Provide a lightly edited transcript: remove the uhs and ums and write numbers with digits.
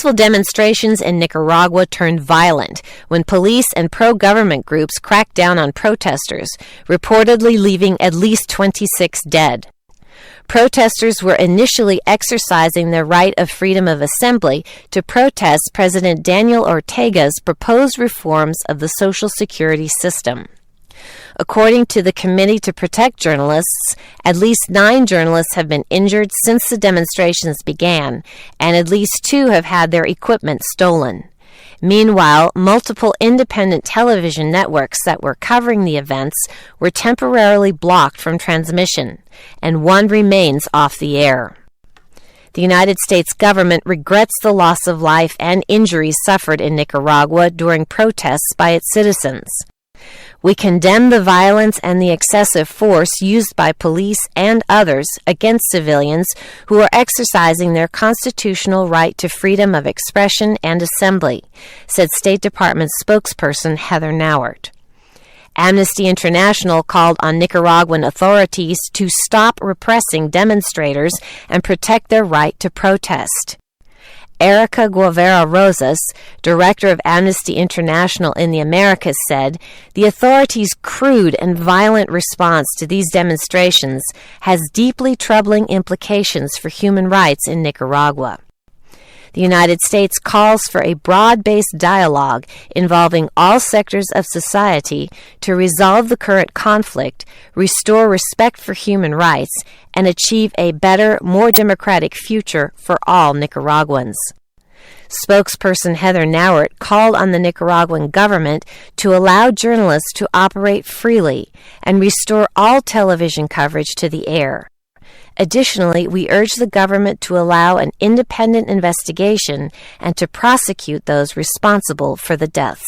Peaceful demonstrations in Nicaragua turned violent when police and pro-government groups cracked down on protesters, reportedly leaving at least 26 dead. Protesters were initially exercising their right of freedom of assembly to protest President Daniel Ortega's proposed reforms of the Social Security system. According to the Committee to Protect Journalists, at least 9 journalists have been injured since the demonstrations began, and at least 2 have had their equipment stolen. Meanwhile, multiple independent television networks that were covering the events were temporarily blocked from transmission, and one remains off the air. The United States government regrets the loss of life and injuries suffered in Nicaragua during protests by its citizens. We condemn the violence and the excessive force used by police and others against civilians who are exercising their constitutional right to freedom of expression and assembly, said State Department spokesperson Heather Nauert. Amnesty International called on Nicaraguan authorities to stop repressing demonstrators and protect their right to protest. Erica Guevara Rosas, director of Amnesty International in the Americas, said, "The authorities' crude and violent response to these demonstrations has deeply troubling implications for human rights in Nicaragua." The United States calls for a broad-based dialogue involving all sectors of society to resolve the current conflict, restore respect for human rights, and achieve a better, more democratic future for all Nicaraguans. Spokesperson Heather Nauert called on the Nicaraguan government to allow journalists to operate freely and restore all television coverage to the air. Additionally, we urge the government to allow an independent investigation and to prosecute those responsible for the deaths.